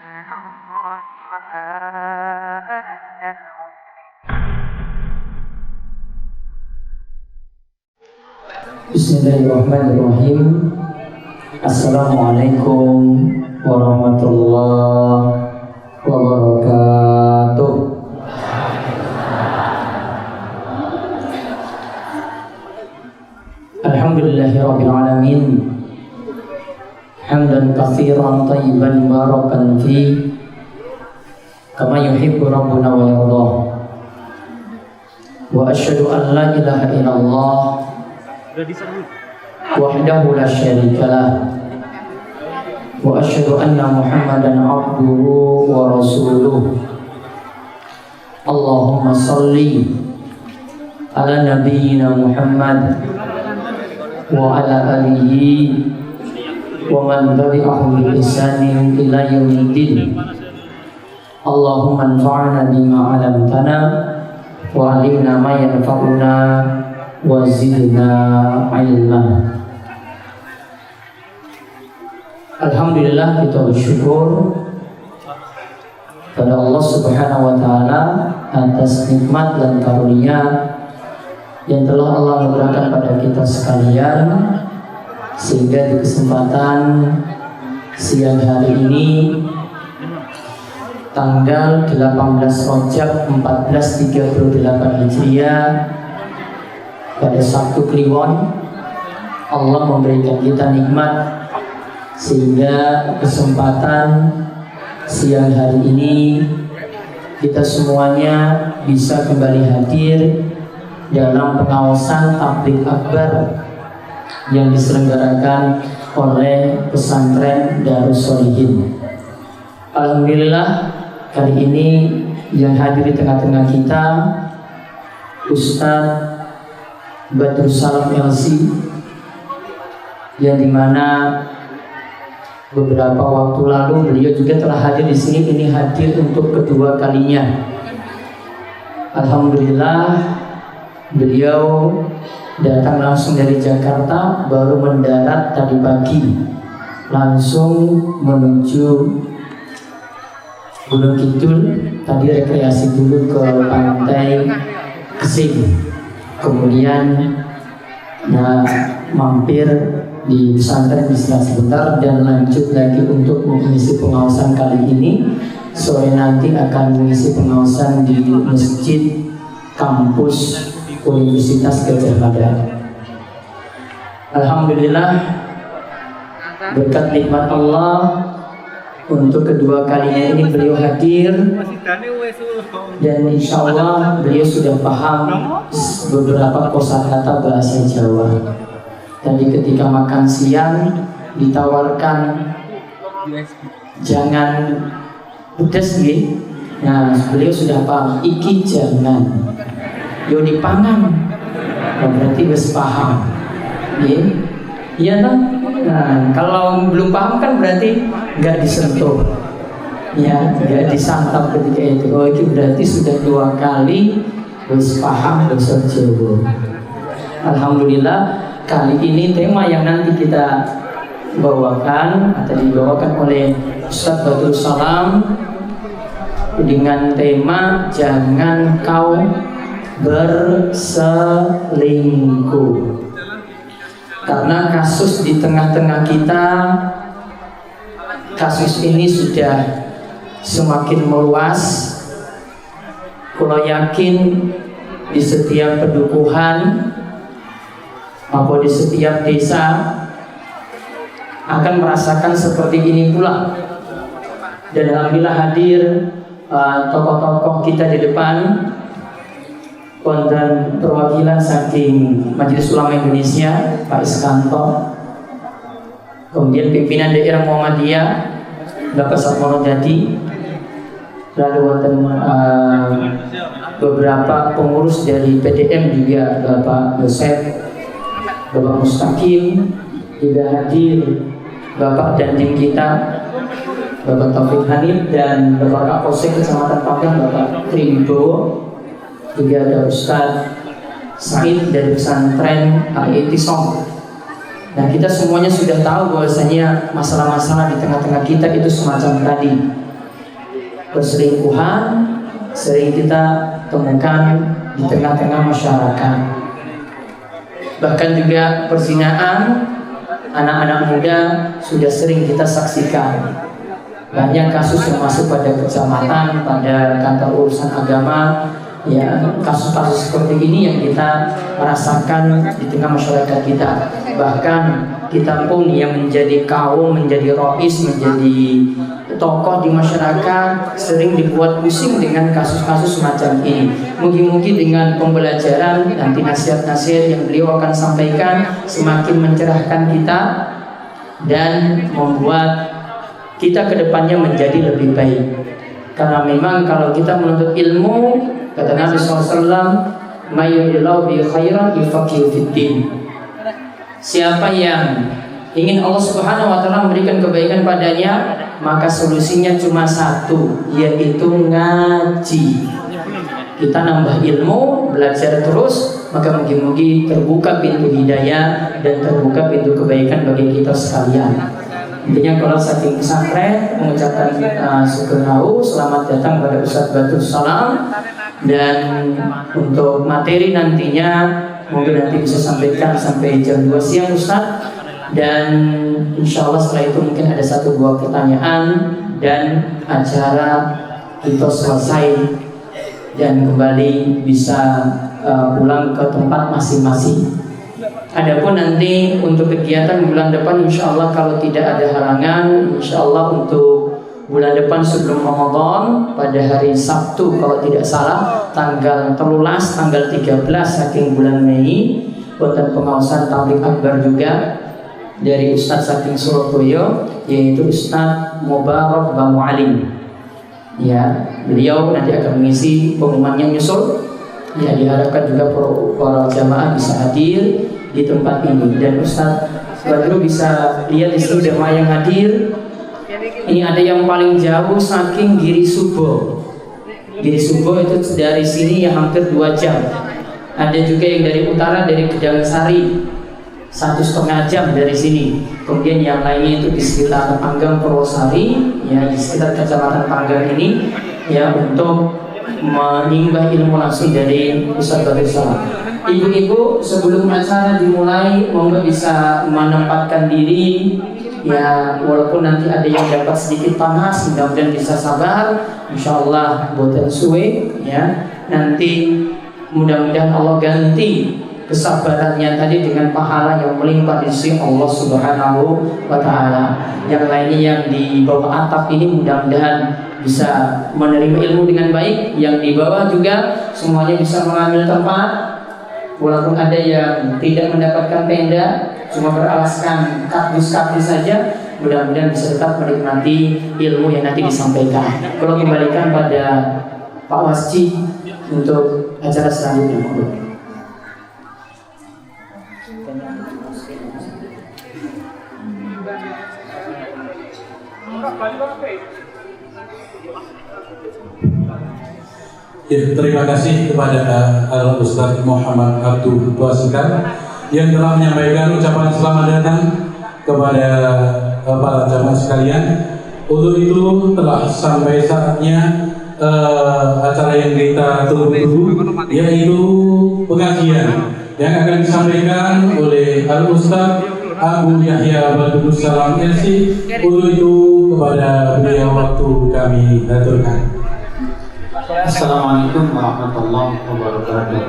Bismillahirrahmanirrahim. Assalamualaikum warahmatullahi wabarakatuh. Alhamdulillahirabbil alamin. Hamdan katsiran thayyiban barakan fi kama yuhibbu rabbuna wa yardah. Wa asyhadu an la ilaha illallah wahdahu la syarikalah wa asyhadu anna Muhammadan abduhu wa rasuluh. Allahumma shalli ala nabiyyina Muhammad wa ala alihi wa man tabi'ahum bi ihsanin ila yaumiddin. Allahumma anfa'na bima 'allamtana wa 'allimna ma yanfa'una wa zidna ilma. Alhamdulillah, kita bersyukur pada Allah Subhanahu wa taala atas nikmat dan karunia yang telah Allah anugerahkan pada kita sekalian, sehingga di kesempatan siang hari ini tanggal 18 Rajab 1438 Hijriah pada Sabtu Kliwon, Allah memberikan kita nikmat sehingga kesempatan siang hari ini kita semuanya bisa kembali hadir dalam pengawasan tabligh akbar yang diselenggarakan oleh pesantren Darus Sholihin. Alhamdulillah, kali ini yang hadir di tengah-tengah kita Ustadz Badrus Salam LC, yang dimana beberapa waktu lalu beliau juga telah hadir di sini. Ini hadir untuk kedua kalinya. Alhamdulillah, beliau datang langsung dari Jakarta, baru mendarat tadi pagi, langsung menuju Gunung Kidul. Tadi rekreasi dulu ke pantai Kesing, kemudian mampir di pesantren istirahat sebentar dan lanjut lagi untuk mengisi pengawasan kali ini. Sore nanti akan mengisi pengawasan di masjid kampus Universitas Gadjah Mada. Alhamdulillah, berkat nikmat Allah, untuk kedua kalinya ini beliau hadir, dan insya Allah beliau sudah paham beberapa kosakata bahasa Jawa. Tadi ketika makan siang ditawarkan jangan pedas nggih. Nah, beliau sudah paham iki jangan yo dipangan. Berarti wis paham. Nggih. Iya toh? Nah, kalau belum paham kan berarti nggak disentuh, ya, nggak disantap ketika itu. Oh, itu berarti sudah dua kali harus paham bahasa Jawa. Alhamdulillah, kali ini tema yang nanti kita bawakan atau dibawakan oleh Ustadz Badrus Salam dengan tema jangan kau berselingkuh. Karena kasus di tengah-tengah kita, kasus ini sudah semakin meluas. Kalau yakin di setiap pedukuhan maupun di setiap desa akan merasakan seperti ini pula. Dan alhamdulillah hadir tokoh-tokoh kita di depan, dan perwakilan saking Majelis Ulama Indonesia Pak Iskanto, kemudian pimpinan daerah Muhammadiyah Bapak Satmono Dadi, lalu beberapa pengurus dari PDM juga Bapak Yosef, Bapak Mustaqim, juga hadir Bapak dandim kita Bapak Taufik Hanif, dan Bapak Kapolsek Kecamatan Panggang Bapak Trimbo. Juga ada Ustadz Said dari pesantren Al-Itisam. Nah, kita semuanya sudah tahu bahwasanya masalah-masalah di tengah-tengah kita itu semacam tadi. perselingkuhan sering kita temukan di tengah-tengah masyarakat. Bahkan juga perzinaan anak-anak muda sudah sering kita saksikan. Banyak kasus yang masuk pada kecamatan, pada kantor urusan agama, ya, kasus-kasus seperti ini yang kita rasakan di tengah masyarakat kita. Bahkan kita pun yang menjadi kaum, menjadi rois, menjadi tokoh di masyarakat sering dibuat pusing dengan kasus-kasus semacam ini. Mungkin dengan pembelajaran nanti nasihat-nasihat yang beliau akan sampaikan semakin mencerahkan kita dan membuat kita kedepannya menjadi lebih baik. Karena memang kalau kita menuntut ilmu, kata Nabi SAW, "Mayuridillahu bi khairan yufaqihu fiddin." Siapa yang ingin Allah Subhanahu wa taala memberikan kebaikan padanya, maka solusinya cuma satu, yaitu ngaji. Kita nambah ilmu, belajar terus, maka mungkin terbuka pintu hidayah dan terbuka pintu kebaikan bagi kita sekalian. Intinya kalau saking pesantren mengucapkan syukur lahu, selamat datang pada Ustaz Batul Salam. Dan untuk materi nantinya mungkin nanti bisa sampaikan sampai jam 2 siang Ustaz. Dan insya Allah setelah itu mungkin ada 1-2 pertanyaan dan acara kita selesai dan kembali bisa pulang ke tempat masing-masing. Adapun nanti untuk kegiatan bulan depan, insya Allah kalau tidak ada halangan, insya Allah untuk bulan depan sebelum Ramadan pada hari Sabtu kalau tidak salah tanggal 13, tanggal 13 saking bulan Mei, buatan pengawasan tabligh akbar juga dari Ustadz saking Surabaya, yaitu Ustadz Mubarak Bamu Alim. Ya, beliau nanti akan mengisi pengumumannya nyusul. Ya, diharapkan juga para jamaah bisa hadir di tempat ini. Dan Ustaz Badru bisa lihat di sini jemaah yang hadir. Ini ada yang paling jauh saking Giri Subo. Giri Subo itu dari sini ya hampir 2 jam. Ada juga yang dari utara, dari Gedang Sari, 1,5 jam dari sini. Kemudian yang lainnya itu di sekitar Panggang Purwosari, ya di sekitar kecamatan Panggang ini, ya untuk menimba ilmu langsung dari Ustaz Badru Salam. Ibu-ibu sebelum acara dimulai monggo bisa menempatkan diri, ya walaupun nanti ada yang dapat sedikit panas, mudah-mudahan bisa sabar. Insyaallah boten suwe, ya nanti mudah-mudahan Allah ganti kesabarannya tadi dengan pahala yang melimpah di sisi Allah Subhanahu wa taala. Yang lainnya yang di bawah atap ini mudah-mudahan bisa menerima ilmu dengan baik, yang di bawah juga semuanya bisa mengambil tempat. Walaupun ada yang tidak mendapatkan tenda, cuma beralaskan kardus-kardus saja, mudah-mudahan bisa tetap menikmati ilmu yang nanti disampaikan. Kalau kembalikan pada Pak Wasji untuk acara selanjutnya. Ya, terima kasih kepada Al-Ustaz Muhammad Abdul Wasikar yang telah menyampaikan ucapan selamat datang kepada para jamaah sekalian. Untuk itu telah sampai saatnya acara yang kita tunggu, yaitu pengajian yang akan disampaikan oleh Al-Ustaz Abu Yahya Badul Salam MC. Untuk itu kepada beliau waktu kami aturkan. Assalamualaikum warahmatullahi wabarakatuh.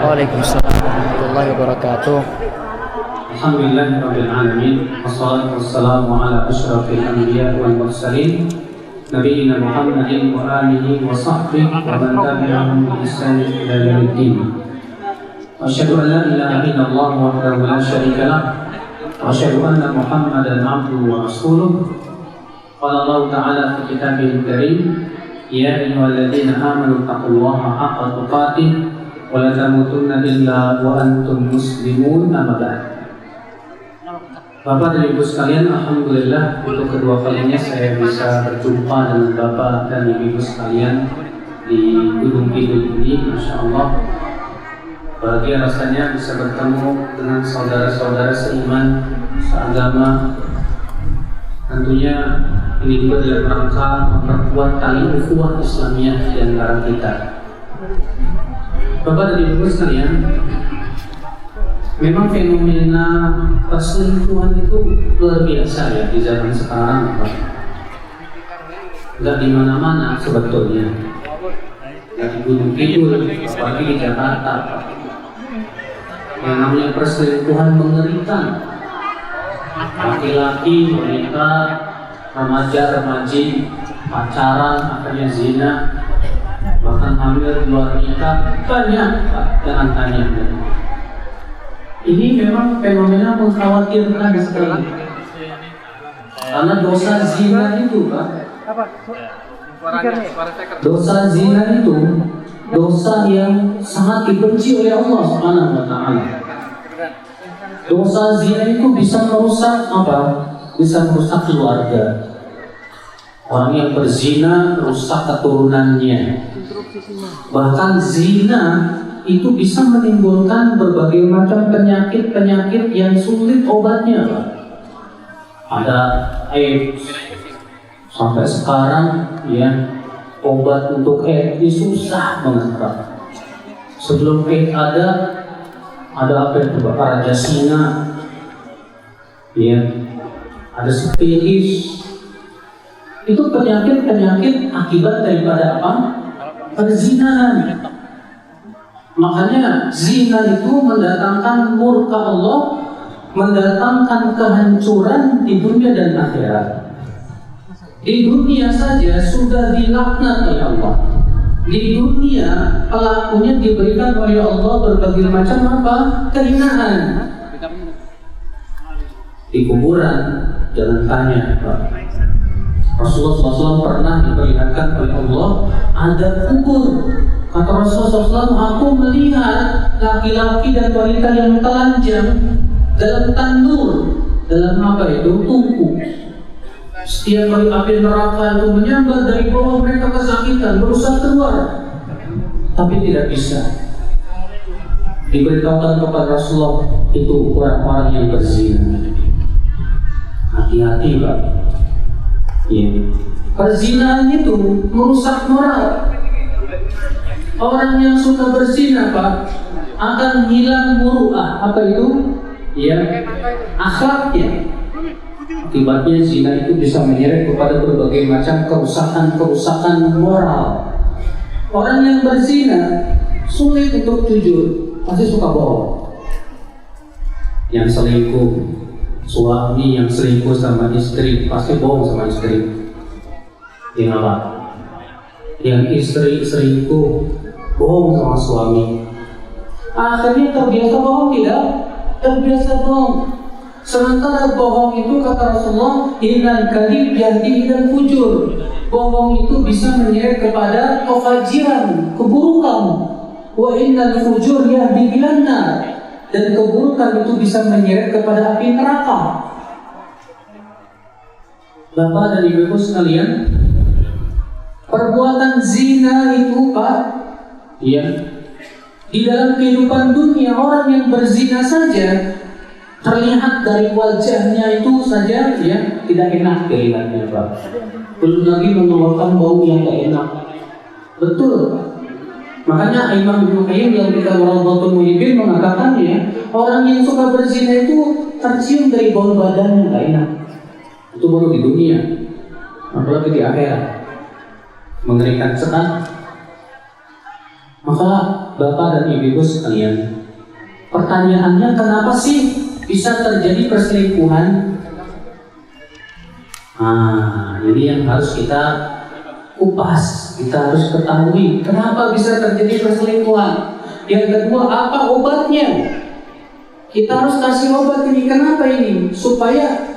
Waalaikumsalam warahmatullahi wabarakatuh. Alhamdulillahirabbil alamin. Wassalatu wassalamu ala asyrafil anbiya wal mursalin nabiyina Muhammadin wa alihi wa sahbihi wa man tabi'ahum bi ihsan ila yaumiddin. Asyhadu an la ilaha illallah wahdahu la syarika lah wa asyhadu anna Muhammadan abduhu wa rasuluh. Qala Allah ta'ala fi kitabihil karim, ya ayyuhalladzina amanu taqullaha haqqa tuqatih wa la tamutunna illa wa antum muslimun. Amma ba'd. Bapak dan Ibu sekalian, alhamdulillah untuk kedua kalinya saya bisa berjumpa dengan Bapak dan Ibu sekalian di Gunung Kidul ini. Masya Allah, bahagia rasanya bisa bertemu dengan saudara-saudara seiman, seagama, Tentunya ini juga dalam rangka memperkuat tali ukhuwah Islamiyah di antara kita. Bapak dan Ibu sekalian, memang fenomena perselingkuhan itu luar biasa ya di zaman sekarang, Pak. Nggak di mana-mana sebetulnya. Nggak di Gunung Kidul, apalagi di Jakarta, Pak. Yang namanya perselingkuhan mengerikan. Laki-laki, wanita, remaja-remaji pacaran, akhirnya zina, bahkan hamil luar nikah, banyak, Pak. Jangan tanya. Ini memang fenomena mengkhawatirkan sekali. Karena dosa zina itu, Pak, dosa zina itu dosa yang sangat dibenci oleh Allah Subhanahu wa Ta'ala. Dosa zina itu bisa merusak apa? Bisa merusak keluarga. Orang yang berzina merusak keturunannya. Bahkan zina itu bisa menimbulkan berbagai macam penyakit-penyakit yang sulit obatnya, Pak. Ada AIDS. Sampai sekarang ya obat untuk AIDS ini susah banget, Pak. Sebelum AIDS ada apa itu, Pak? Parajasina, ya, ada sifilis. Itu penyakit-penyakit akibat daripada apa? Perzinahan. Makanya zina itu mendatangkan murka Allah, mendatangkan kehancuran di dunia dan akhirat. Di dunia saja sudah dilaknat oleh Allah. Di dunia pelakunya diberikan oleh Allah berbagai macam apa? Kehinaan. Di kuburan jangan tanya, Pak. Rasulullah SAW pernah diperlihatkan oleh Allah ada kubur. Kata Rasulullah SAW, aku melihat laki-laki dan wanita yang telanjang dalam tandur, dalam apa itu? Tungku. Setiap kali api neraka itu menyambar dari bawah, mereka kesakitan, berusaha keluar, tapi tidak bisa. Diberitahukan kepada Rasulullah, itu orang-orang yang berzina. Hati-hati, Pak. Ya. Perzinahan itu merusak moral. Orang yang suka berzina, Pak, akan hilang muru'ah. Apa itu? Ya, akhlaknya. Akibatnya zina itu bisa menyeret kepada berbagai macam kerusakan moral. Orang yang berzina sulit untuk jujur, pasti suka bohong. Yang selingkuh, suami yang selingkuh sama istri pasti bohong sama istri. Yang apa? Yang istri selingkuh bohong sama suami. Akhirnya terbiasa bohong tidak? Terbiasa bohong. Sementara bohong itu kata Rasulullah, innal kadhib yahdi ilal fujur. Bohong itu bisa menyeret kepada kefajiran, keburukan. Wa innal fujur yahdi ilan nar. Dan keburukan itu bisa menyeret kepada api neraka. Bapak dan Ibu sekalian, perbuatan zina itu, Pak, ya, di dalam kehidupan dunia orang yang berzina saja terlihat dari wajahnya itu saja ya tidak enak dilihatnya, Pak. Belum lagi mengeluarkan bau yang tidak enak. Betul, Pak. Makanya Imam Ibnu Qayyim dalam kitab Rawdatul Muhibbin mengatakan ya, orang yang suka berzina itu tercium dari bau badannya tidak enak. Itu baru di dunia, apalagi di akhirat. Mengerikan sekali. Maka Bapak dan Ibu sekalian, pertanyaannya kenapa sih bisa terjadi perselingkuhan? Ini yang harus kita kupas, kita harus ketahui kenapa bisa terjadi perselingkuhan. Yang kedua, apa obatnya? Kita harus kasih obat ini. Kenapa ini? Supaya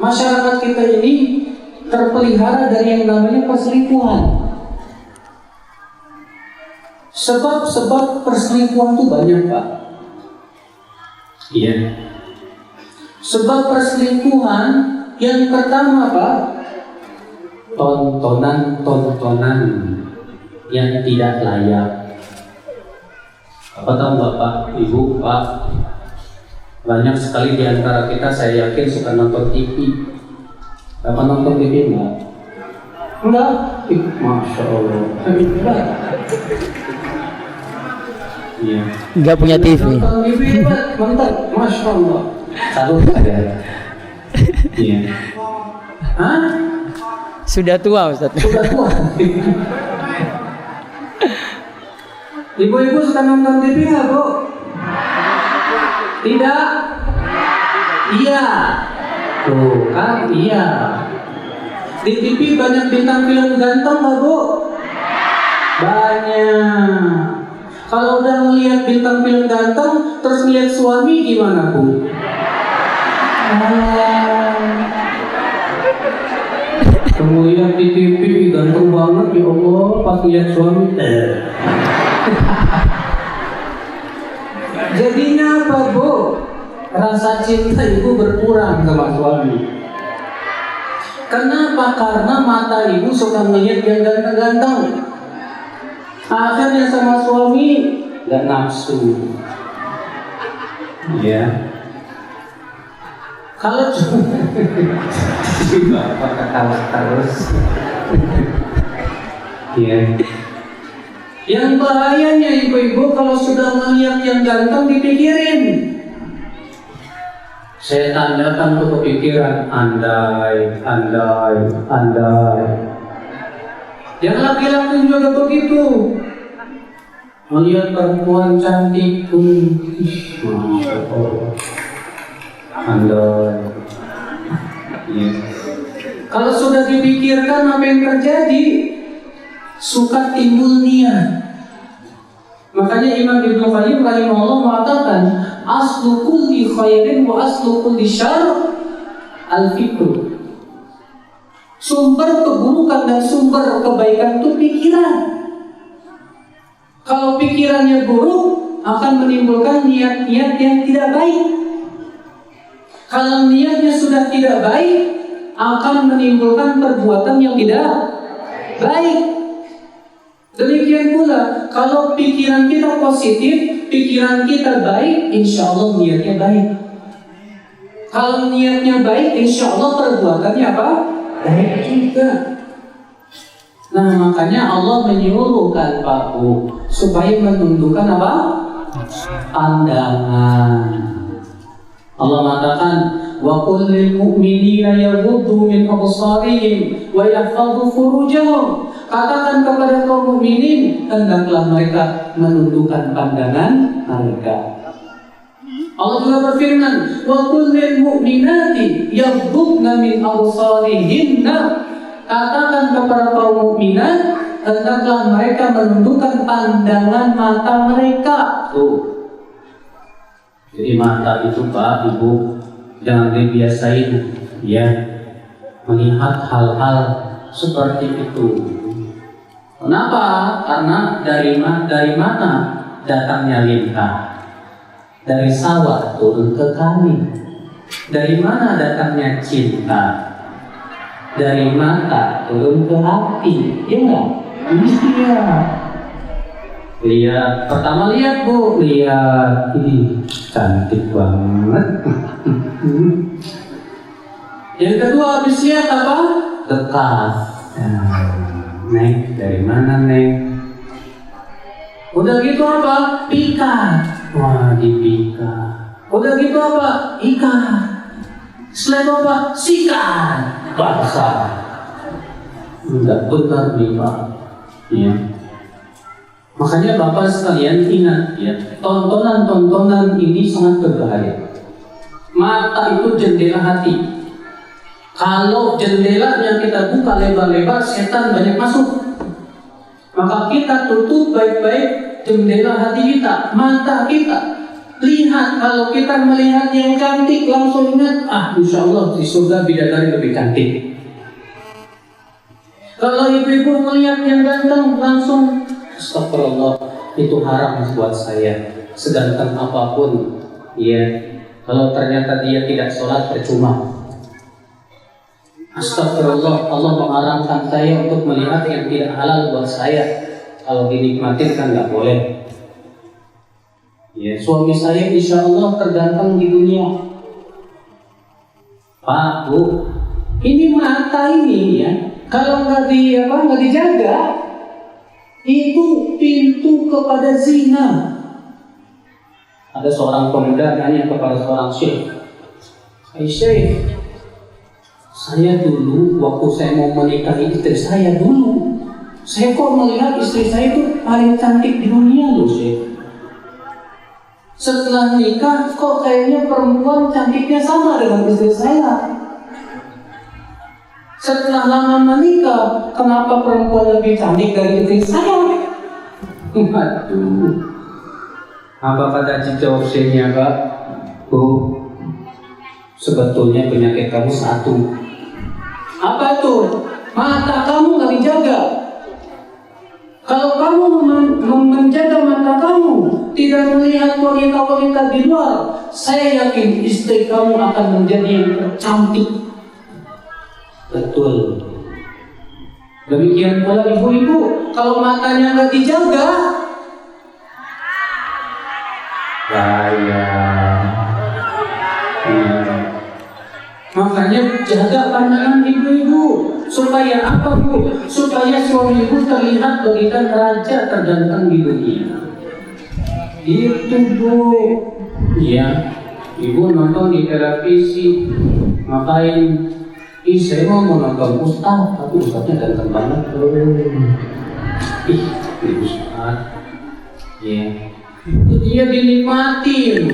masyarakat kita ini terpelihara dari yang namanya perselingkuhan. Sebab-sebab perselingkuhan itu banyak, Pak. Iya. Sebab perselingkuhan yang pertama, Pak, tontonan yang tidak layak. Apa tahu Bapak, Ibu, Pak? Banyak sekali di antara kita, saya yakin, suka nonton TV. Bapak nonton TV enggak? Enggak? Masya Allah. Enggak. Iya. Nggak punya TV. Nonton TV mantap, Masya Allah. Salut ada. Iya. Hah? Sudah tua Ustaz. Sudah tua. Ibu-ibu suka nonton TV nggak, Bu? Tidak? Iya. Tuh kan, iya. Di TV banyak bintang film ganteng nggak, Bu? Banyak. Kalau udah melihat bintang film ganteng, terus lihat suami gimana, Bu? Kemudian di TV ganteng banget, ya Allah, pas lihat suami. Jadinya apa, Bu? Rasa cinta ibu berkurang sama suami. Kenapa? Karena mata ibu suka melihat yang ganteng-ganteng. Akhirnya sama suami gak nafsu. Ya. Kalau cuma apa ketawa terus. Ya. Yang bahayanya ibu-ibu kalau sudah melihat yang ganteng dipikirin. Setan datang ke pikiran, andai. Yang laki-laki juga begitu. Melihat perempuan cantik pun, Masya Allah. Andai. Ya. Kalau sudah dipikirkan apa yang terjadi, suka timbul niat. Makanya Imam Ibnu Qayyim rahimahullah mengatakan, aslu kulli khairin wa aslu kulli syarr al-fikr. Sumber keburukan dan sumber kebaikan itu pikiran. Kalau pikirannya buruk, akan menimbulkan niat-niat yang tidak baik. Kalau niatnya sudah tidak baik, akan menimbulkan perbuatan yang tidak baik. Demikian pula, kalau pikiran kita positif, pikiran kita baik, insya Allah niatnya baik. Kalau niatnya baik, insya Allah perbuatannya apa? Baik juga. Nah, makanya Allah menyuruhkan Pak Bu supaya menundukkan apa? Pandangan. Allah mengatakan, wa qul lil mu'minina yaghuddu min absarihim wa yahfadhu furujahum. Katakan kepada kaum mukminin, hendaklah mereka menundukkan pandangan mereka. Allah juga berfirman, wa qul lil mu'minati yaghuddna min absarihinna. Katakan kepada kaum mukminat, hendaklah mereka menundukkan pandangan mata mereka. Tuh. Jadi mata itu Pak, Ibu, jangan dibiasain ya melihat hal-hal seperti itu. Kenapa? Karena dari mana datangnya lintah? Dari sawah turun ke kami. Dari mana datangnya cinta? Dari mata turun ke hati, ya enggak? Iya. Lihat, pertama lihat Bu, lihat, ini cantik banget. Yang kedua habis lihat apa? Dekat. Neng, dari mana Neng? Udah gitu apa? Pikat. Wah, dipikat. Udah gitu apa? Ikat. Selain apa? Sikat. Basah. Enggak benar nih Pak. Iya. Makanya Bapak sekalian ingat ya, tontonan-tontonan ini sangat berbahaya. Mata itu jendela hati. Kalau jendelanya kita buka lebar-lebar, setan banyak masuk. Maka kita tutup baik-baik jendela hati kita, mata kita. Lihat, kalau kita melihat yang cantik, langsung ingat, insya Allah di surga bidadari lebih cantik. Kalau ibu-ibu melihat yang ganteng, langsung astagfirullah, itu haram buat saya. Seganteng apapun, ya. Kalau ternyata dia tidak sholat, percuma. Astagfirullah, Allah mengharamkan saya untuk melihat yang tidak halal buat saya. Kalau dinikmatin kan nggak boleh. Ya, suami saya insya Allah terganteng di dunia. Pak, Bu, Ini mata ini ya, kalau nggak dijaga, itu pintu kepada zina. Ada seorang pemuda tanya kepada seorang syekh, Syekh, saya dulu waktu saya mau menikahi istri saya dulu, saya kok melihat istri saya itu paling cantik di dunia loh Syekh. Setelah nikah kok kayaknya perempuan cantiknya sama dengan istri saya. Setelah lama menikah, kenapa perempuan lebih cantik dari istri saya? Waduh. Apa kata jawab syekhnya, Pak? Bu, sebetulnya penyakit kamu satu. Apa itu? Mata kamu nggak dijaga. Kalau kamu menjaga mata kamu, tidak melihat wanita-wanita di luar, saya yakin istri kamu akan menjadi yang tercantik. Betul. Demikian pula ibu-ibu, kalau matanya nggak dijaga, bahaya. Makanya jaga pandangan ibu-ibu. Supaya apa Bu? Supaya suami ibu terlihat bagaikan raja terganteng di dunia. Itu Bu. Ya, ibu nonton di televisi, ngapain? Saya mau nonton Ustaz, tapi Ustaznya ganteng banget tuh. Ini Ustaz. Ya, itu dia dinikmatin.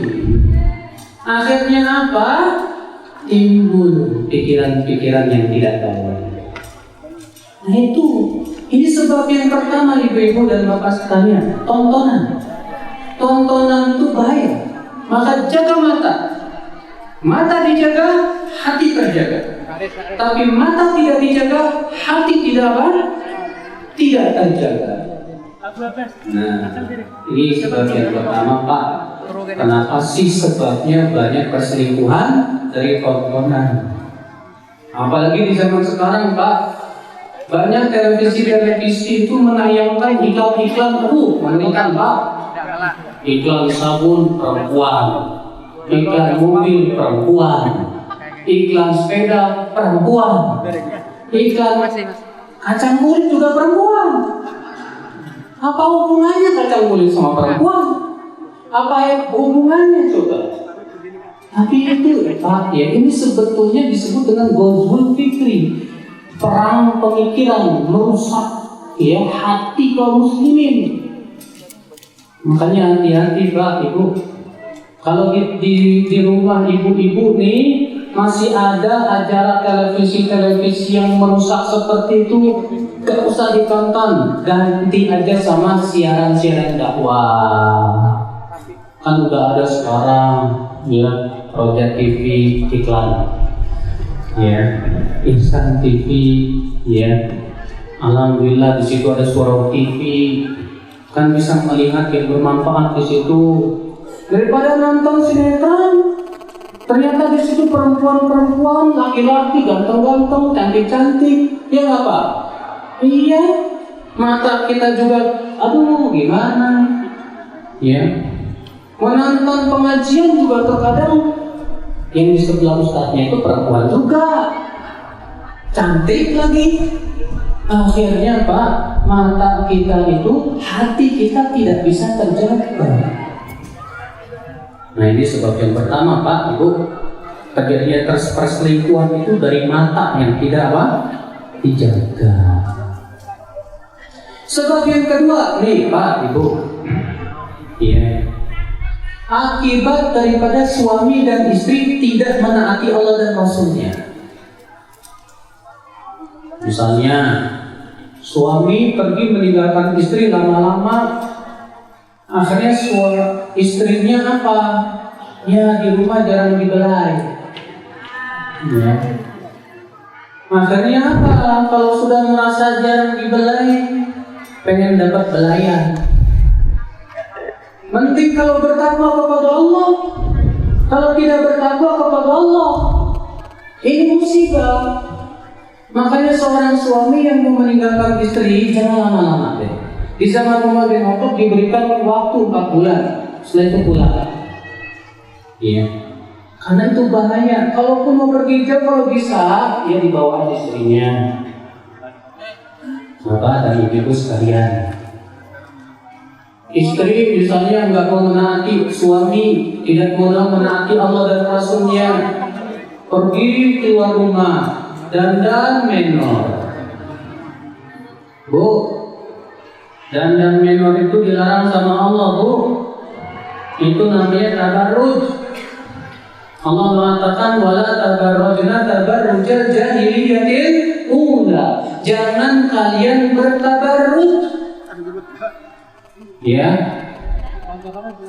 Akhirnya apa? Timbul pikiran-pikiran yang tidak baik. Nah ini sebab yang pertama ibu-ibu dan bapak sekalian, tontonan. Tontonan itu bahaya. Maka jaga mata. Mata dijaga, hati terjaga. Tapi mata tidak dijaga, hati tidak terjaga. Nah, ini sebab yang pertama Pak. Kenapa sih sebabnya banyak perselingkuhan dari tontonan? Apalagi di zaman sekarang Pak, banyak televisi itu menayangkan iklan-iklan mengerikan Pak. Iklan sabun perempuan, iklan mobil perempuan, iklan sepeda perempuan, iklan kacang kulit juga perempuan. Apa hubungannya kacang kulit sama perempuan? Apa hubungannya coba? Tapi itu Pak ya, ini sebetulnya disebut dengan ghazwul fikri, perang pemikiran, merusak ya hati kaum muslimin. Makanya hati-hati Pak Ibu. Kalau di rumah ibu-ibu nih masih ada acara televisi yang merusak seperti itu, gak usah ditonton, ganti aja sama siaran-siaran dakwah. Kan udah ada sekarang ya Roja TV iklan, ya Ihsan TV, ya alhamdulillah di situ ada Surau TV, kan bisa melihat yang bermanfaat di situ. Daripada nonton sinetron, ternyata di situ perempuan-perempuan, laki-laki ganteng-ganteng, cantik-cantik, ya nggak Pak? Iya, mata kita juga, aduh gimana? Ya, menonton pengajian juga terkadang yang di sebelah ustadznya itu perempuan juga, cantik lagi. Akhirnya Pak, mata kita itu, hati kita tidak bisa terjaga. Nah ini sebab yang pertama Pak Ibu, terjadinya perselingkuhan itu dari mata yang tidak dijaga. Sebab yang kedua nih Pak Ibu, ya, akibat daripada suami dan istri tidak menaati Allah dan Rasulnya. Misalnya suami pergi meninggalkan istri lama-lama, akhirnya istrinya apa? Ya di rumah jarang dibelai. Ya. Akhirnya apa? Kalau sudah merasa jarang dibelai, pengen dapat belayan. Mending kalau bertakwa kepada Allah. Kalau tidak bertakwa kepada Allah, ini musibah. Makanya seorang suami yang mau meninggalkan istri jangan lama-lama deh. Di zaman Umar bin Khattab diberikan waktu 4 bulan, setelah itu pulang. Iya. Karena itu bahaya. Kalaupun mau pergi jauh, kalau bisa ya dibawa istrinya. Bapak dan ibu sekalian, istri misalnya nggak mau menaati suami, tidak mau menaati Allah dan Rasulnya, pergi keluar rumah, dandan menor. Bu, dandan menor itu dilarang sama Allah, Bu. Itu namanya tabarruj. Allah mengatakan wala tabarrujna tabarrujal jahiliyatil ula. Jangan kalian bertabarruj. Ya.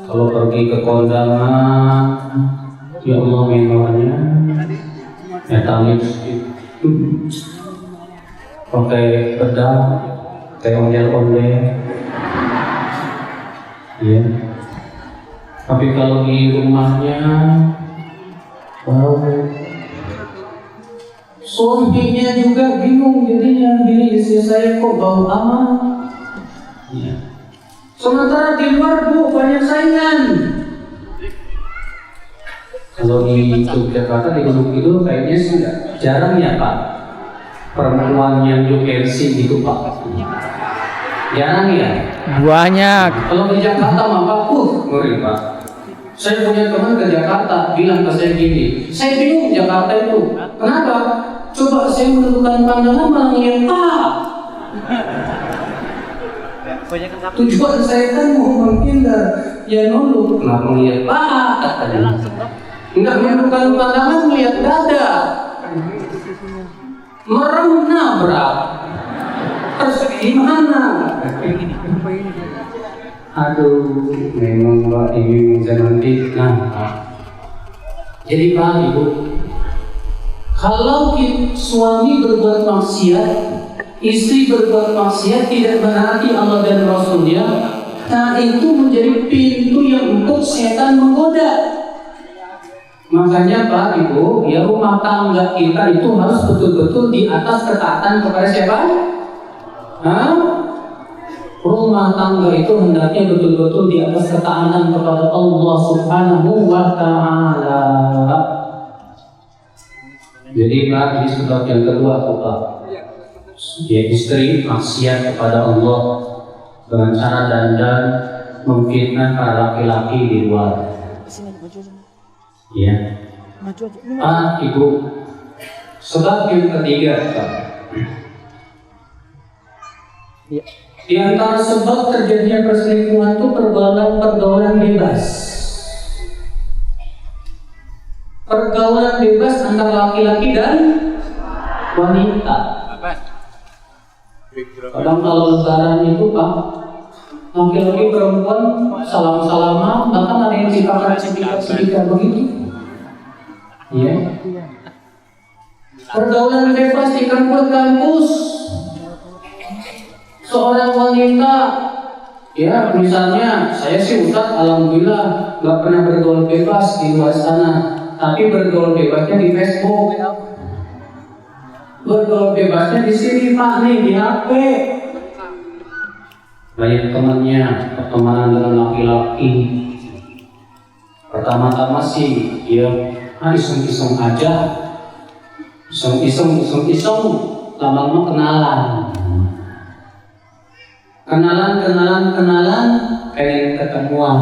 Kalau pergi ke kondangan, ya Allah menornya metalik pakai pedang, kayak ondel-ondel. Ya. Tapi kalau di rumahnya suaminya juga bingung, jadinya diri istri saya kok bau amat. Ya. Sementara di luar Bu banyak saingan. Kalau di Yogyakarta di Gunung Kidul kayaknya sih jarang ya Pak, perempuan yang URC gitu Pak. Jarang ya. Banyak. Kalau di Jakarta mah Pak, ngeri Pak. Saya punya teman ke Jakarta, bilang ke saya gini, saya bingung Jakarta itu. Kenapa? Coba saya menentukan pandangan malah ngeliat Pak. Tujuan saya kan mau menghindar, ya nunduk, kenapa ngeliat Pak? Katanya. Enggak menentukan pandangan ngeliat dada. Merem nabrak. Terus gimana? Aduh, memang Pak ini zaman fitnah. Jadi Pak Ibu, kalau suami berbuat maksiat, istri berbuat maksiat, tidak menaati Allah dan Rasulnya, nah itu menjadi pintu yang untuk setan menggoda. Makanya Pak Ibu, ya rumah tangga kita itu harus betul-betul di atas ketaatan kepada siapa? Hah? Rumah tangga itu hendaknya betul-betul di atas ketaatan kepada Allah Subhanahu wa Ta'ala. Jadi Pak, ini sebab yang kedua tuh Pak, ya istri maksiat kepada Allah dengan cara dandan memfitnah para laki-laki di luar. Ya, Pak Ibu, sebab yang ketiga Pak. Ya. Di antara sebab terjadinya perselingkuhan itu pergaulan bebas. Pergaulan bebas antara laki-laki dan wanita. Kadang kalau lebaran itu Pak, laki-laki perempuan salam-salaman, bahkan ada yang cipakan begitu. Iya. Pergaulan bebas di kampus. Seorang wanita, ya misalnya saya sih Ustaz, alhamdulillah nggak pernah bergaul bebas di luar sana, tapi bergaul bebasnya di Facebook, bergaul bebasnya di sini Pak nih di HP. Banyak temannya pertemanan dengan laki-laki. Pertama-tama sih ya iseng-iseng aja, iseng, lama-lama kenalan, pengen ketemuan.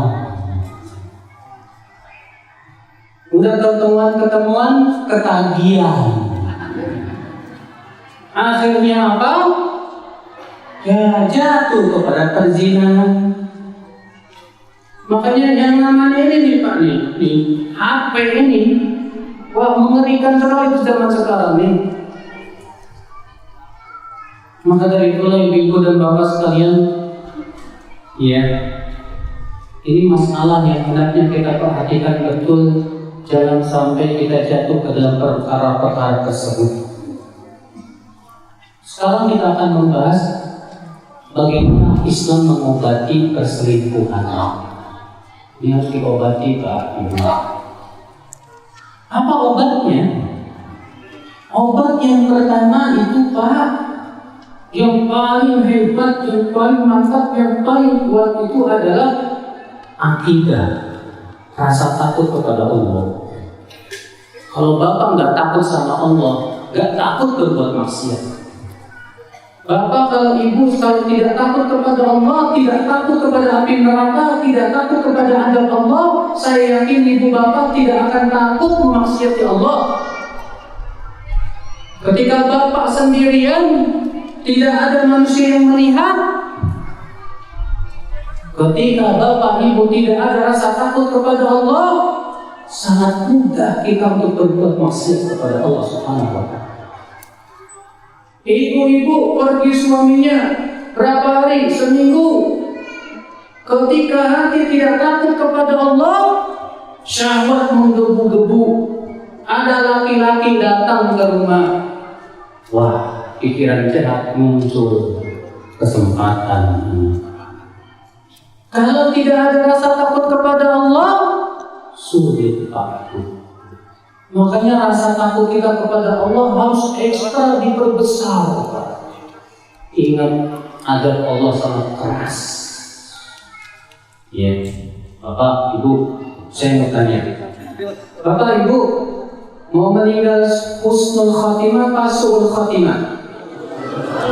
Udah ketemuan, ketagihan. Akhirnya apa? Ya jatuh kepada perzinahan. Makanya yang namanya ini nih Pak nih HP ini, wah mengerikan sekali di zaman sekarang nih. Maka dari itulah ibu dan bapak sekalian, ya, ini masalah yang hendaknya kita perhatikan betul, jangan sampai kita jatuh ke dalam perkara-perkara tersebut. Sekarang kita akan membahas bagaimana Islam mengobati perselingkuhan. Ini harus diobati Pak Ibu. Apa obatnya? Obat yang pertama itu Pak, yang paling hebat, yang paling mantap, yang paling kuat itu adalah akidah, rasa takut kepada Allah. Kalau bapak nggak takut sama Allah, nggak takut berbuat maksiat. Bapak kalau ibu kalau tidak takut kepada Allah, tidak takut kepada api neraka, tidak takut kepada azab Allah, saya yakin ibu bapak tidak akan takut memaksiati Allah. Ketika bapak sendirian, tidak ada manusia yang melihat. Ketika bapak ibu tidak ada rasa takut kepada Allah, sangat mudah kita untuk berbuat maksiat kepada Allah Subhanahu wa Ta'ala. Ibu-ibu pergi suaminya berapa hari? Seminggu. Ketika hati tidak takut kepada Allah, syahwat menggebu-gebu. Ada laki-laki datang ke rumah. Wah, pikiran jahat muncul. Kesempatan ini. Kalau tidak ada rasa takut kepada Allah, sulit takut. Makanya rasa takut kita kepada Allah harus ekstra diperbesar. Ingat, adab Allah sangat keras. Ya, Bapak, Ibu, saya mau tanya. Bapak, Ibu, mau meninggal husnul khatimah atau su'ul khatimah?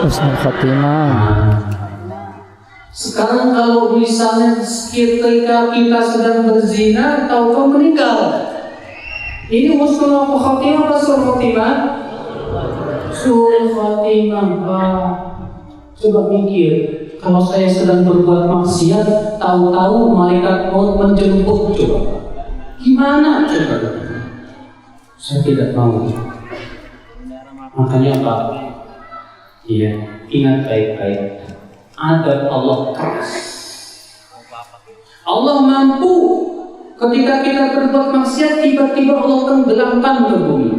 Husnul khatimah. Sekarang kalau misalnya ketika kita sedang berzina, tahukah meninggal? Ini husnul khatimah atau su'ul khatimah? Su'ul khatimah, Pak. Coba mikir, kalau saya sedang berbuat maksiat, tahu-tahu malaikat maut menjemput, coba. Gimana coba? Saya tidak mau. Makanya Pak, iya, ingat baik-baik. Adab Allah keras. Allah mampu ketika kita berbuat maksiat, tiba-tiba Allah tenggelamkan ke bumi.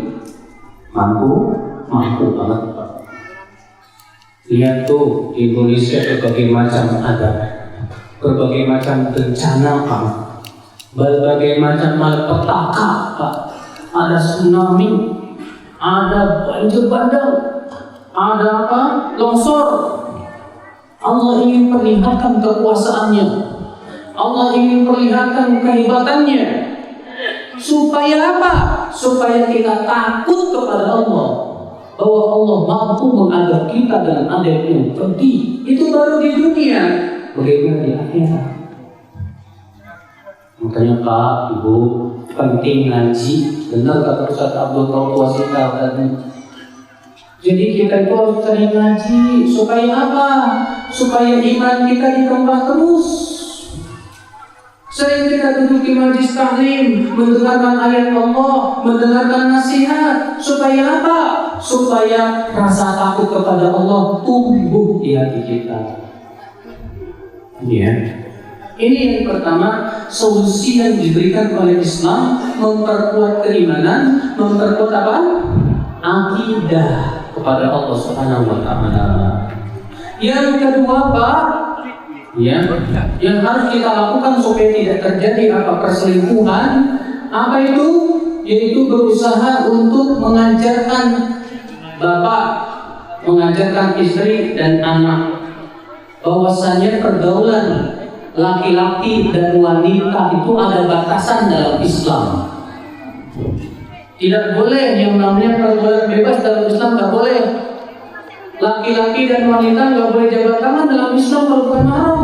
Mampu banget Pak. Lihat tuh Indonesia berbagai macam adab, berbagai macam bencana Pak, berbagai macam malapetaka Pak. Ada tsunami, ada banjir bandang, ada apa? Longsor. Allah ingin perlihatkan kekuasaannya. Allah ingin perlihatkan kehebatannya. Supaya apa? Supaya kita takut kepada Allah, bahwa Allah mampu mengadab kita dengan adab yang pedih. Itu baru di dunia. Bagaimana di akhirat? Makanya Pak, Ibu, penting ngaji. Benar kata Ustaz Abdul Qasim tadi. Jadi kita itu harus sering ngaji. Supaya apa? Supaya iman kita ditambah terus. Sering kita duduk di majlis taklim, mendengarkan ayat Allah, mendengarkan nasihat. Supaya apa? Supaya rasa takut kepada Allah tumbuh di hati kita. Ya. Ini yang pertama, solusi yang diberikan oleh Islam, memperkuat keimanan, memperkuat apa? Akidah kepada Allah Subhanahu wa Ta'ala. Yang kedua, Pak, ya, yang harus kita lakukan supaya tidak terjadi apa? Perselingkuhan. Apa itu? Yaitu berusaha untuk mengajarkan bapak, mengajarkan istri dan anak bahwasanya pergaulan laki-laki dan wanita itu ada batasan dalam Islam. Tidak boleh yang namanya pergaulan bebas dalam Islam, tidak boleh. Laki-laki dan wanita tidak boleh jabat tangan dalam Islam kalau bukan haram.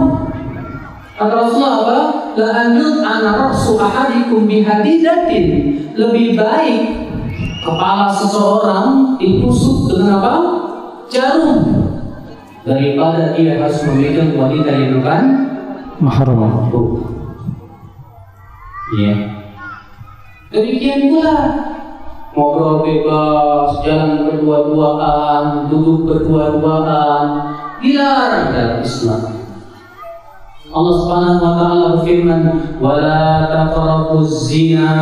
Kata Rasulullah apa? La anjud ana ra'su ahadikum bihadidatin. Lebih baik kepala seseorang ditusuk dengan apa? Jarum, daripada dia harus memegang wanita yang bukan mahram. Ya. Demikian pula ngobrol bebas, jalan berdua-duaan, duduk berdua-duaan, dilarang dalam Islam. Allah Subhanahu wa Ta'ala berfirman, "Wala taqrabuz zina."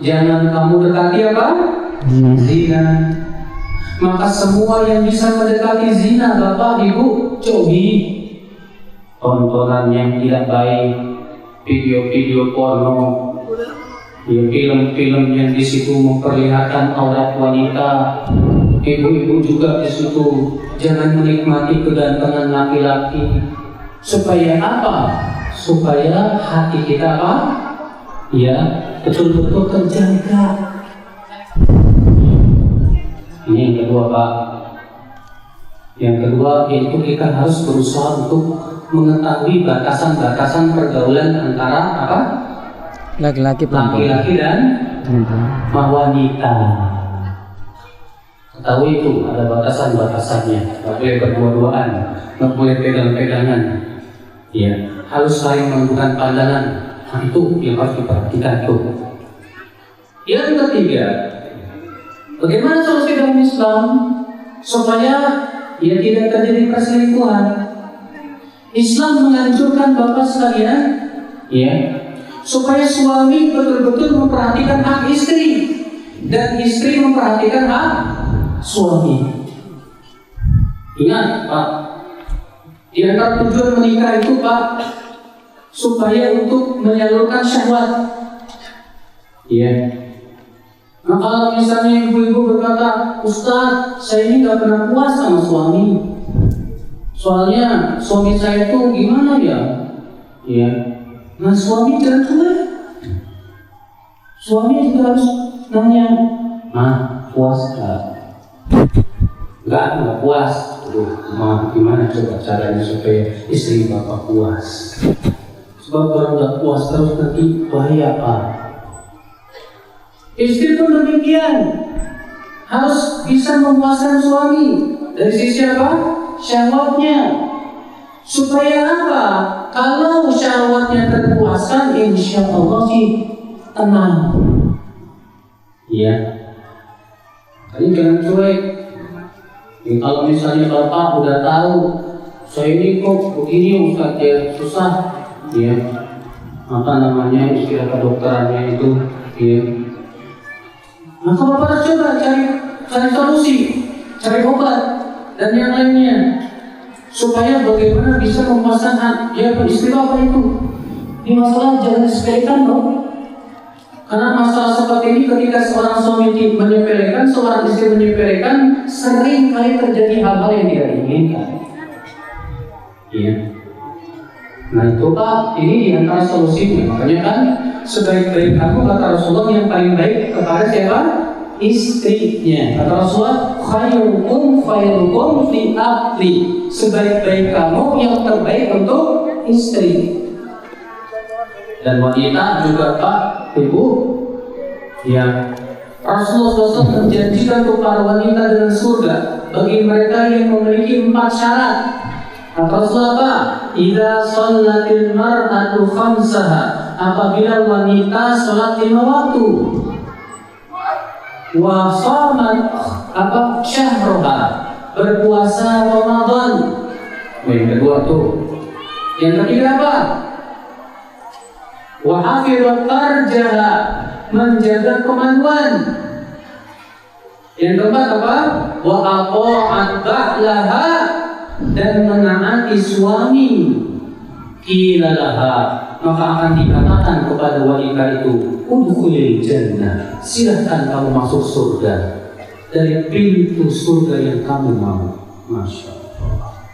Jangan kamu dekati apa? Zina. Maka semua yang bisa mendekati zina, Bapak, Ibu, jauhi. Tontonan yang tidak baik, video-video porno, ya, film-film yang di situ memperlihatkan aurat wanita. Ibu-ibu juga di situ jangan menikmati kegantengan laki-laki. Supaya apa? Supaya hati kita apa? Ya, betul-betul terjaga. Ini yang kedua Pak. Yang kedua yaitu kita harus berusaha untuk mengetahui batasan-batasan pergaulan antara apa? Laki-laki Laki-laki dan wanita. Ketahui itu ada batasan-batasannya. Nggak boleh berdua-duaan, nggak boleh pegang-pegangan. Ya, harus saling menentukan pandangan. Nah, itu yang harus diperhatikan tuh. Yang ketiga, bagaimana solusi dalam Islam supaya ia tidak terjadi perselingkuhan? Islam menganjurkan Bapak sekalian, ya, supaya suami betul-betul memperhatikan hak istri dan istri memperhatikan hak suami. Ingat Pak, di antara tujuan menikah itu Pak, supaya untuk menyalurkan syahwat. Ya. Nah kalau misalnya ibu-ibu berkata, Ustaz, saya ini gak pernah puas sama suami. Soalnya suami saya itu gimana ya? Ya. Nah suami jangan cuek. Suami juga harus nanya, puas gak? Enggak puas. Aduh, gimana coba caranya supaya istri Bapak puas? Sebab kalau nggak puas terus nanti bahaya Pak. Istri pun demikian, harus bisa memuaskan suami dari sisi apa? Syahwatnya. Supaya apa? Kalau syahwatnya terpuaskan, insya Allah sih tenang. Iya. Tapi jangan cuek. Ya, kalau misalnya Bapak udah tahu saya ini kok begini Ustaz ya, susah ya, apa namanya istilah kedokterannya itu ya, maka Bapak coba cari solusi, cari obat dan yang lainnya supaya bagaimana bisa memuaskan ya istri Bapak itu. Ini masalah jangan disepelekan dong. Karena masalah seperti ini ketika seorang suami menyepelekan, seorang istri menyepelekan, sering kali terjadi hal-hal yang tidak diinginkan. Iya. Nah itu Pak, ini diantara solusinya. Makanya kan sebaik-baik kamu kata Rasulullah yang paling baik kepada siapa? Istrinya. Kata Rasulullah, khairukum fi ahli. Sebaik-baik kamu yang terbaik untuk istri. Dan wanita juga Pak, Ibu, ya Rasulullah SAW menjanjikan untuk para wanita dengan surga bagi mereka yang memiliki 4 syarat. Kata Rasulullah apa? Idza shallatil mar'atu khamsaha, apabila wanita salat 5 waktu, wa shamat syahraha, berpuasa Ramadan. Yang kedua tuh. Yang ketiga apa? Wa hafizat farjaha, menjaga kemaluan. Yang keempat apa? Wa aqa'at ba'laha, dan menaati suami. Qila laha, maka akan dikatakan kepada wanita itu, udkhulil jannah, silahkan kamu masuk surga dari pintu surga yang kamu mau. Masya Allah.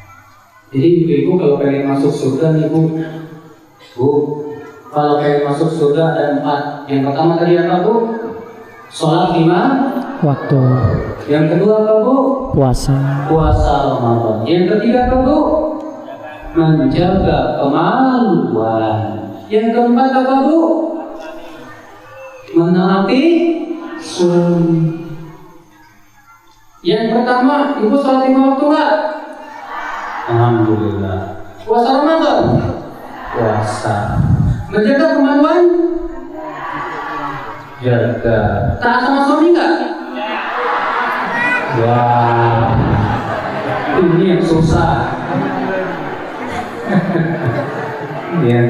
Jadi ibu kalau pengen masuk surga nih Bu, kalau pengen masuk surga ada 4. Yang pertama tadi apa Bu? Sholat 5 waktu. Yang kedua apa Bu? Puasa Ramadan. Yang ketiga apa Bu? Menjaga kemaluan. Yang keempat apa Bu? Menaati suami. Yang pertama, Ibu sholat 5 waktu nggak? Alhamdulillah. Puasa Ramadan? Puasa. Menjaga kemaluan? Jaga. Taat sama suami nggak? Wah, ini yang susah. Ya,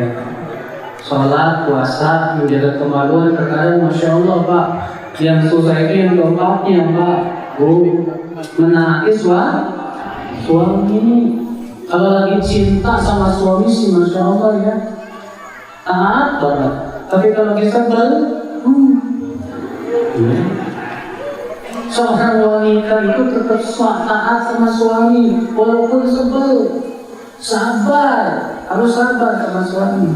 sholat, puasa, menjaga kemaluan terkadang Masya Allah Pak. Yang susah itu yang keempatnya Pak, Bu, menaati suami. Kalau lagi cinta sama suami sih Masya Allah ya, taat banget. Tapi kalau lagi sebel, seorang wanita itu tetap taat sama suami walaupun sebel. Sabar, harus sabar sama suami.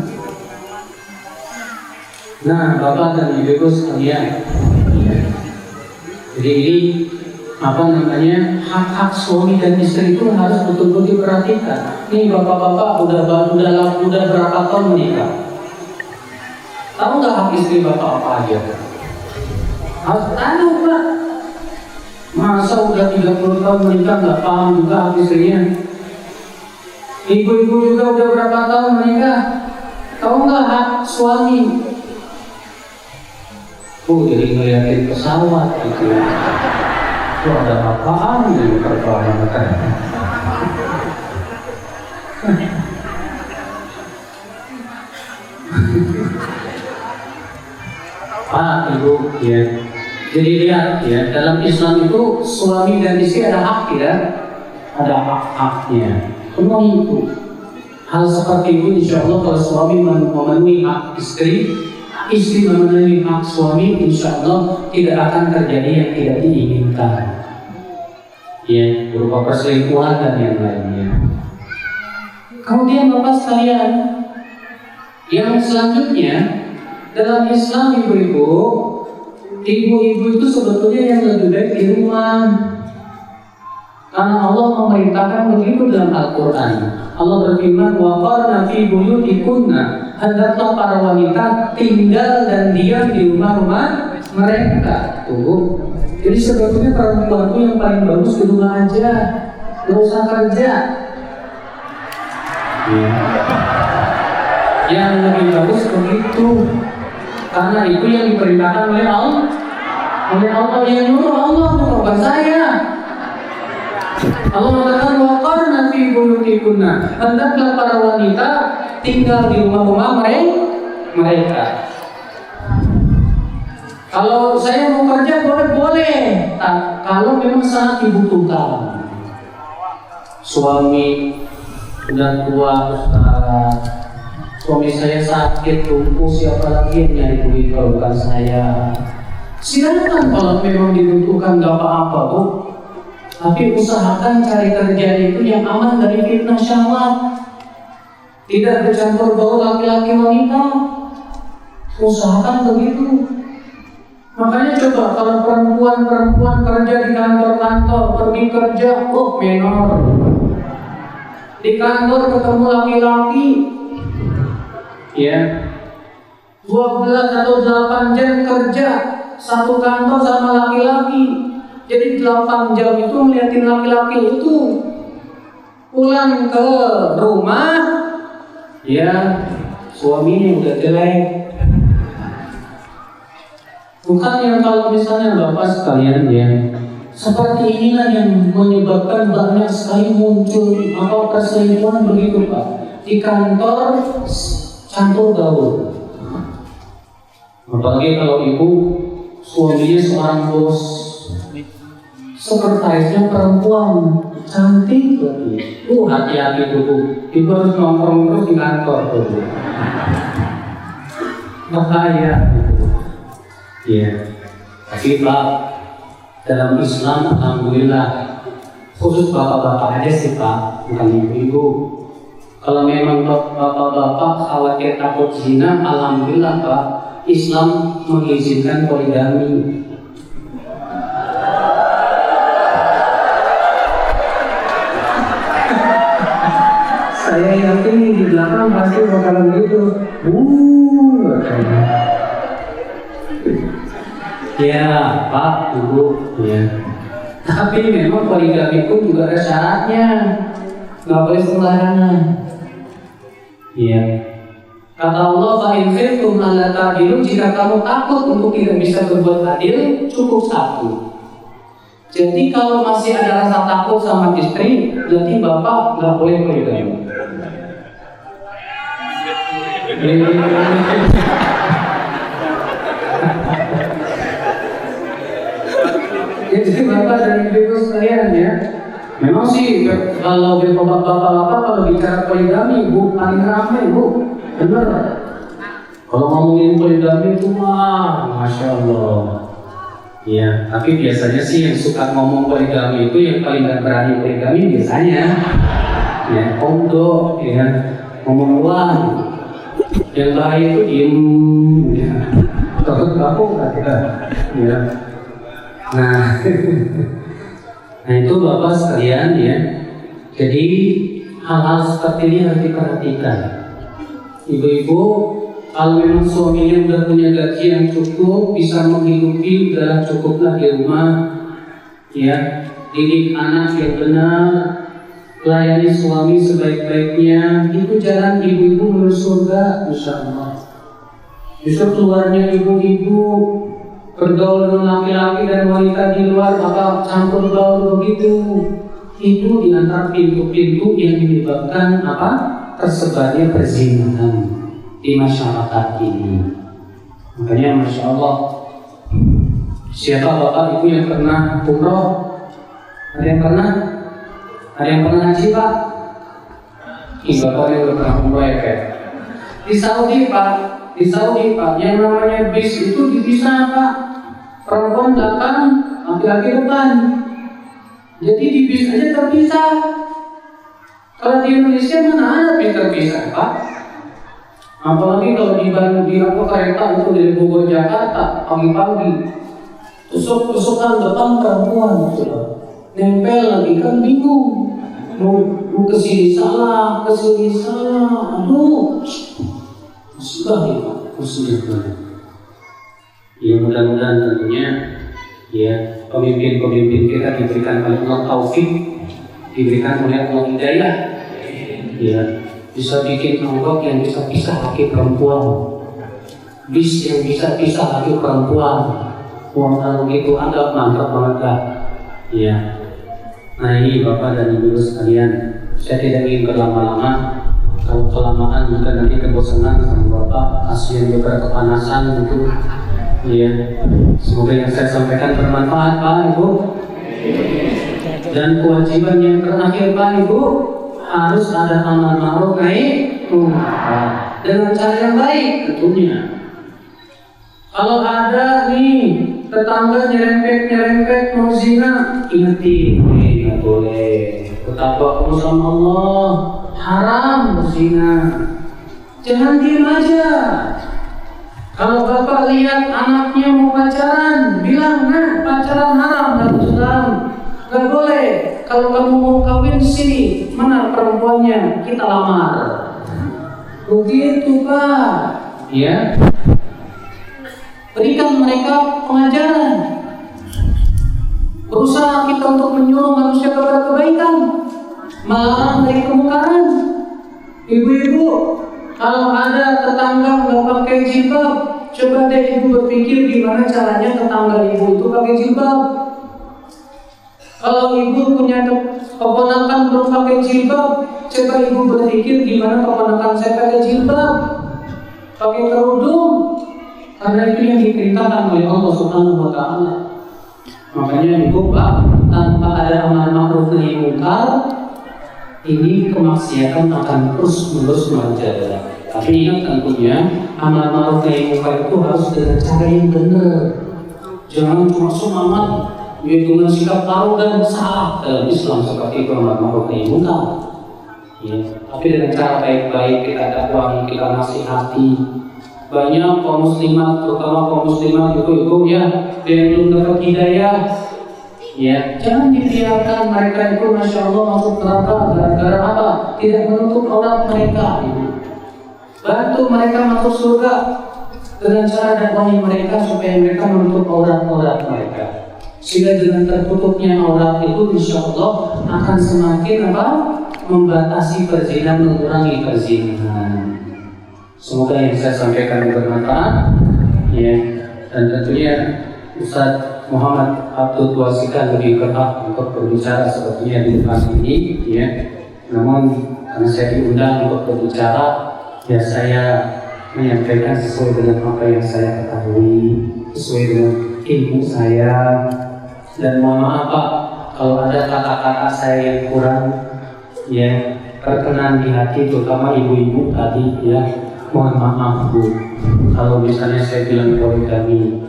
Nah, Bapak dan Ibu sekalian, Jadi ini hak-hak suami dan istri itu harus betul-betul diperhatikan. Ini bapak-bapak udah berapa tahun menikah? Tahu nggak hak istri bapak apa aja? Harus tahu Pak. Masa udah 30 tahun menikah nggak paham juga hak istrinya? Ibu-ibu juga udah berapa tahun menikah? Tahu nggak hak suami? Jadi ngeliatin pesawat gitu. Itu ada apaan di perbankan? Pak, Ibu, ya. Jadi lihat ya, dalam Islam itu suami dan istri ada hak ya, ada hak-haknya. Semua itu. Hal seperti itu insya Allah kalau suami memenuhi hak istri, istri memenuhi hak suami, insya Allah tidak akan terjadi yang tidak diinginkan. Ya, berupa perselingkuhan dan yang lainnya. Kemudian Bapak sekalian, yang selanjutnya dalam Islam ibu-ibu itu sebetulnya yang lebih baik di rumah. Karena Allah memerintahkan begitu dalam Al-Quran. Allah berfirman, waqarna fi buyutikunna, hendaklah para wanita tinggal dan diam di rumah-rumah mereka. Tuh. Jadi sebetulnya perempuan itu yang paling bagus di rumah aja, nggak usah kerja. Yang lebih bagus begitu, karena itu yang diperintahkan oleh Allah. Yang nyuruh Allah, bukan saya. Allah mengatakan waqarna fi buyutikunna, hendaklah para wanita tinggal di rumah-rumah mereka. Kalau saya mau kerja boleh. Kalau memang sangat dibutuhkan. Suami udah tua, Ustaz. Suami saya sakit, lumpuh, siapa lagi yang nyari duit kalau bukan saya? Silakan kalau memang dibutuhkan, gak apa-apa Bu. Tapi usahakan cari kerja itu yang aman dari fitnah syahwat. Tidak bercampur baur laki-laki wanita. Usahakan begitu. Makanya coba kalau perempuan kerja di kantor-kantor, pergi kerja, menor. Di kantor ketemu laki-laki, ya 12 atau 8 jam kerja satu kantor sama laki-laki. Jadi 8 jam itu ngeliatin laki-laki itu. Pulang ke rumah, ya suaminya udah jelek. Bukan yang kalau misalnya Bapak sekalian ya, seperti inilah yang menyebabkan banyak sekali muncul perselingkuhan begitu Pak. Di kantor campur gaul. Apalagi kalau ibu suaminya seorang bos, sekretarisnya perempuan cantik lagi. Hati-hati dulu, ibu harus nongkrong terus di kantor dulu. Bahaya gitu. Ya, tapi Pak, dalam Islam alhamdulillah, khusus bapak-bapak aja sih Pak, bukan ibu-ibu. Kalau memang bapak-bapak khawatir takut zina, alhamdulillah Pak, Islam mengizinkan poligami. Saya yakin di belakang pasti bakalan gitu. Ya Pak, Ibu, ya. Tapi memang poligami pun juga ada syaratnya, nggak boleh sembarangan. Ya. Kata Allah, fa'in khiftum alla ta'dilu, jika kamu takut untuk tidak bisa berbuat adil, cukup satu. Jadi kalau masih ada rasa takut sama istri, berarti bapak nggak boleh poligami. Jadi bapak dan ibu sekalian ya, memang sih kalau bapak-bapak kalau bicara poligami Bu paling ramai Bu, bener. Kalau ngomongin poligami itu masya Allah. Ya, tapi biasanya sih yang suka ngomong poligami itu yang paling gak berani poligami biasanya, ya kondo, ya ngomong doang. Yang lain itu diem, ya. Takut kapok kan, ya. Nah, nah itu Bapak sekalian ya. Jadi hal-hal seperti ini harus diperhatikan. Ibu-ibu, kalau memang suaminya sudah punya gaji yang cukup, bisa menghidupi, sudah cukuplah di rumah, ya. Didik anak yang benar, layani suami sebaik-baiknya. Itu jalan ibu-ibu menuju surga, insya Allah. Justru keluarnya ibu-ibu bergaul dengan laki-laki dan wanita di luar, maka campur baur begitu. Itu di antara pintu-pintu yang menyebabkan apa? Tersebarnya perzinahan di masyarakat ini. Makanya Masya Allah, siapa bapak ibu yang pernah umroh? Ada yang pernah? Ada yang pernah haji Pak? Bapak yang udah pernah umroh ya Pak? Di Saudi Pak, yang namanya bis itu dipisah Pak. Perempuan belakang, laki-laki depan. Jadi di bis aja terpisah. Kalau di Indonesia mana ada bis terpisah Pak? Apalagi kalau di kereta itu dari Bogor Jakarta pagi-pagi, tusuk-tusukan depan perempuan gitu loh. Nempel lagi kan bingung. Mau kesini salah, aduh. Musibah ya Pak, musibah. Ya mudah-mudahan tentunya ya pemimpin-pemimpin kita diberikan oleh Allah taufik, diberikan oleh Allah hidayah, ya bisa bikin anggota yang bisa pisah laki perempuan, bis yang bisa pisah laki perempuan. Uang kalau gitu anggap mantap banget dah, ya. Nah ini Bapak dan Ibu sekalian, saya tidak ingin berlama-lama. Kalau kelamaan maka nanti kebosanan sama Bapak, kasihan juga kepanasan gitu. Ya, semoga yang saya sampaikan bermanfaat Pak Ibu. Dan kewajiban yang terakhir Pak Ibu, harus ada amal ma'ruf nahi munkar dengan cara yang baik tentunya. Kalau ada nih tetangga nyerempet mau zina, ingetin, nggak boleh. Betapa sama Allah, haram berzina. Jangan diam aja. Kalau bapak lihat anaknya mau pacaran, bilang, nah pacaran haram dalam Islam, nggak boleh. Kalau kamu mau kawin sini, mana perempuannya, kita lamar. Begitu Pak, ya. Berikan mereka pengajaran. Berusaha kita untuk menyuruh manusia kepada kebaikan, melarang dari kemungkaran. Ibu-ibu, kalau ada tetangga nggak pakai jilbab, coba deh ibu berpikir gimana caranya tetangga ibu itu pakai jilbab. Kalau ibu punya keponakan belum pakai jilbab, coba ibu berpikir gimana keponakan saya pakai jilbab, pakai kerudung. Karena itu yang diperintahkan oleh Allah Subhanahu Wa Taala. Makanya ibu Pak, tanpa ada amar ma'ruf nahi munkar, ini kemaksiatan akan terus-menerus merajalela. Tapi ingat tentunya amal ma'ruf nahi munkar itu harus dengan cara yang benar. Jangan cuma semangat yaitu dengan sikap arogan salah dalam Islam seperti itu amal ma'ruf nahi munkar. Ya, tapi dengan cara baik-baik kita dakwahi, kita nasihati. Banyak kaum muslimat, terutama kaum muslimat ibu-ibu ya, yang belum dapat hidayah. Ya, jangan dibiarkan mereka itu Masya Allah masuk neraka gara-gara apa? Tidak menutup aurat mereka. Bantu mereka masuk surga dengan cara dakwahi mereka supaya mereka menutup aurat-aurat mereka. Sehingga dengan tertutupnya aurat itu Insya Allah akan semakin apa? Membatasi perzinahan, mengurangi perzinahan. Semoga yang saya sampaikan bermanfaat, ya, dan tentunya Ustaz Muhammad Abdul Tuasikal lebih berhak untuk berbicara sepertinya di tempat ini, ya. Namun karena saya diundang untuk berbicara, ya saya menyampaikan sesuai dengan apa yang saya ketahui, sesuai dengan ilmu saya. Dan mohon maaf Pak, kalau ada kata-kata saya yang kurang, ya berkenan di hati, terutama ibu-ibu tadi, ya. Mohon maaf Bu, kalau misalnya saya bilang poligami,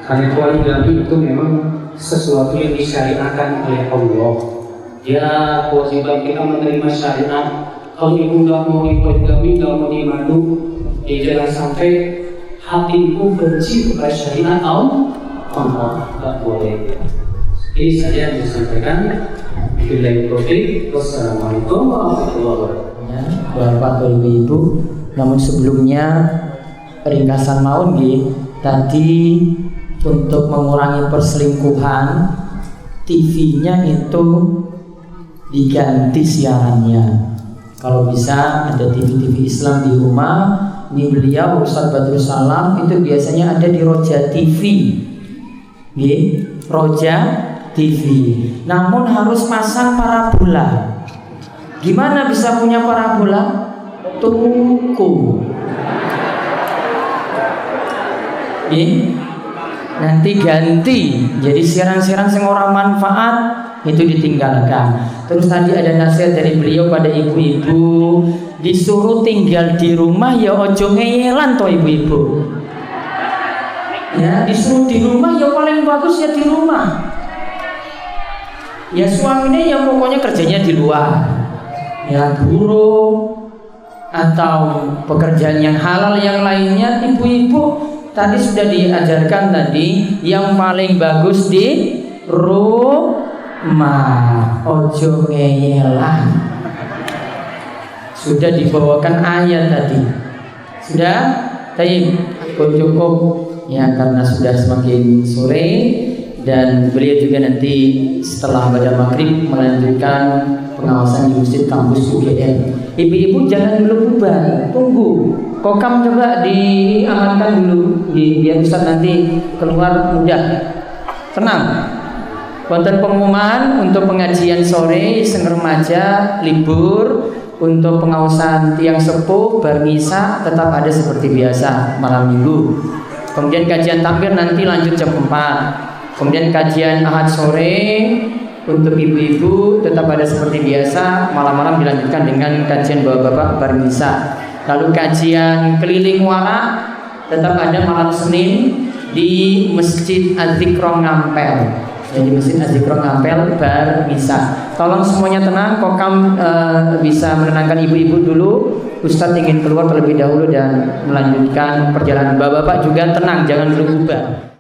karena poligami itu memang sesuatu yang disyariatkan oleh Allah. Ya, kewajiban kita menerima syariat. Kalau ibu nggak mau poligami, nggak mau dimadu, ya jangan sampai hati ibu benci kepada syariat Allah. Allah tak boleh. Ini saja yang disampaikan. Billahi taufiq. Wassalamualaikum warahmatullahi wabarakatuh. Ya, Bapak Ibu, namun sebelumnya ringkasan maun nggih, tadi untuk mengurangi perselingkuhan TV-nya itu diganti siarannya. Kalau bisa ada TV-TV Islam di rumah. Ini beliau Ustaz Badrul Salam itu biasanya ada di Roja TV. Nggih, Roja TV. Namun harus pasang parabola. Gimana bisa punya parabola? Tuku. Nanti ganti jadi siaran-siaran sing ora manfaat itu ditinggalkan. Terus tadi ada nasihat dari beliau pada ibu-ibu, disuruh tinggal di rumah ya ojo ngeyelan toh ibu-ibu. Ya, disuruh di rumah ya paling bagus ya di rumah. Ya suaminya ya pokoknya kerjanya di luar. Ya buruh atau pekerjaan yang halal yang lainnya, ibu-ibu tadi sudah diajarkan tadi yang paling bagus di rumah, ojo ngeyelan. Sudah dibawakan ayat tadi. Sudah? Cukup ya karena sudah semakin sore dan beliau juga nanti setelah pada maghrib melanjutkan pengawasan di Masjid Kampus UGM. Ibu-ibu jangan dulu bubar, tunggu. Kokam coba diamankan dulu biar Ustaz nanti keluar mudah. Tenang. Wonten pengumuman untuk pengajian sore sing remaja libur, untuk pengawasan tiang sepuh bar misa tetap ada seperti biasa malam minggu. Kemudian kajian takbir nanti lanjut jam 4. Kemudian kajian Ahad sore untuk ibu-ibu tetap ada seperti biasa, malam-malam dilanjutkan dengan kajian bapak-bapak bar misa. Lalu kajian keliling wara tetap ada malam Senin di Masjid Az-Zikro Ngampel. Jadi Masjid Az-Zikro Ngampel bar misa. Tolong semuanya tenang, kokam bisa menenangkan ibu-ibu dulu. Ustadz ingin keluar terlebih dahulu dan melanjutkan perjalanan. Bapak-bapak juga tenang, jangan dulu bubar.